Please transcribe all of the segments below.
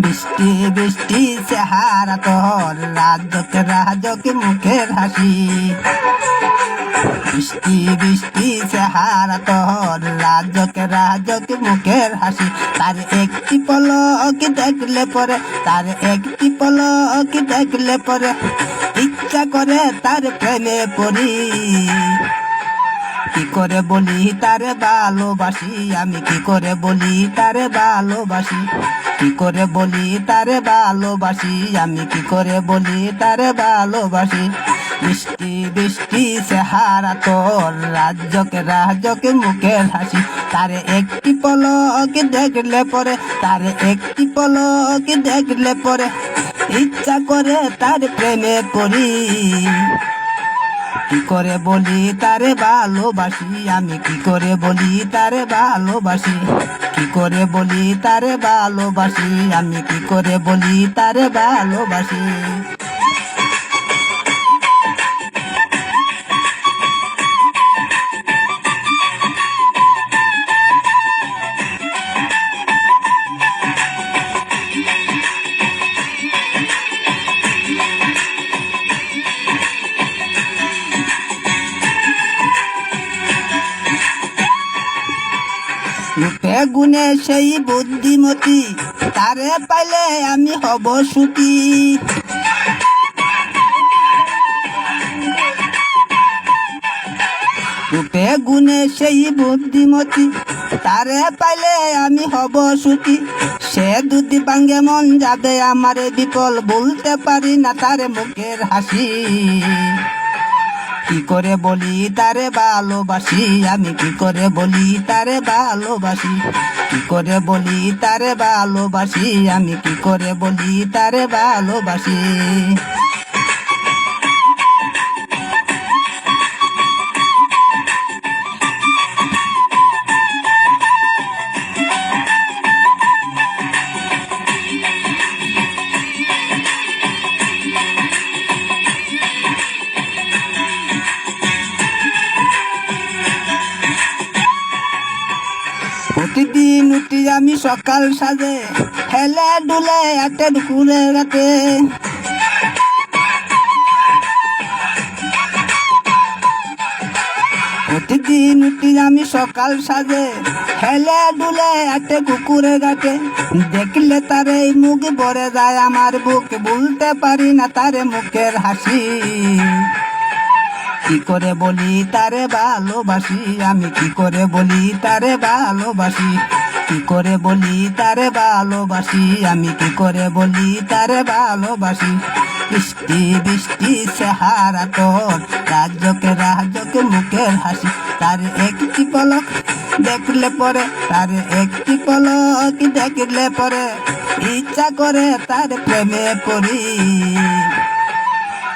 বৃষ্টি বৃষ্টি চেহারা তোর, রাজক রাজক মুখের হাসি। বৃষ্টি বৃষ্টি চেহারা তোর, রাজক রাজক মুখের হাসি। তার একটি পলক দেখলে পরে, তার একটি পলক দেখলে পরে ইচ্ছা করে তার প্রেমে পড়ি। কি করে বলি তারে ভালোবাসি, আমি কি করে বলি তারে ভালোবাসি। কি করে বলি তারে ভালোবাসি, আমি কি করে বলি তারে ভালোবাসি। বৃষ্টি বৃষ্টি চেহারা তোর, রাজক রাজক মুখের হাসি। তারে একটি পলক দেখলে পরে, তারে একটি পলক দেখলে পরে ইচ্ছা করে তার প্রেমে পড়ি। কি করে বলি তারে ভালোবাসি, আমি কি করে বলি তারে ভালোবাসি। কি করে বলি তারে ভালোবাসি, আমি কি করে বলি তারে ভালোবাসি। রূপে গুণে সেই বুদ্ধিমতী, তারে পাইলে আমি হব সুখী। রূপে গুণে সেই বুদ্ধিমতী, তারে পাইলে আমি হব সুখী। সে দুটি ভাঙ্গে মন যাবে আমার বিফল, বলতে পারি না তারে মুখের হাসি। কি করে বলি তারে ভালোবাসি, আমি কি করে বলি তারে ভালোবাসি। কি করে বলি তারে ভালোবাসি, আমি কি করে বলি তারে ভালোবাসি। প্রতিদিন উঠি আমি সকাল সাজে, হেলে ডুলে হাতে ঘুরে রাতে। প্রতিদিন উঠি আমি সকাল সাজে, হেলে ডুলে হাতে কুকুরে গাটে। দেখলে তারে মুখ ভরে যায় আমার বুক, বলতে পারি না তারে মুখের হাসি। কি করে বলি তারে ভালোবাসি, আমি কি করে বলি তারে ভালোবাসি। কি করে বলি তারে ভালোবাসি, আমি কি করে বলি তারে ভালোবাসি। বৃষ্টি বৃষ্টি চেহারা তোর, রাজক রাজক মুখের হাসি। তার একটি পলক দেখলে পরে, তার একটি পলক দেখলে পরে ইচ্ছা করে তার প্রেমে পড়ি।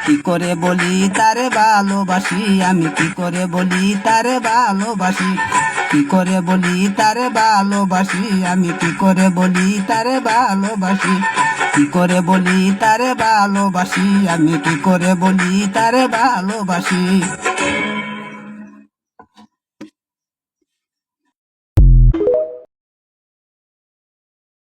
কি করে বলি তারে ভালোবাসি, আমি কি করে বলি তারে ভালোবাসি। কি করে বলি তারে ভালোবাসি, আমি কি করে বলি তারে ভালোবাসি। কি করে বলি তারে ভালোবাসি, আমি কি করে বলি তারে ভালোবাসি।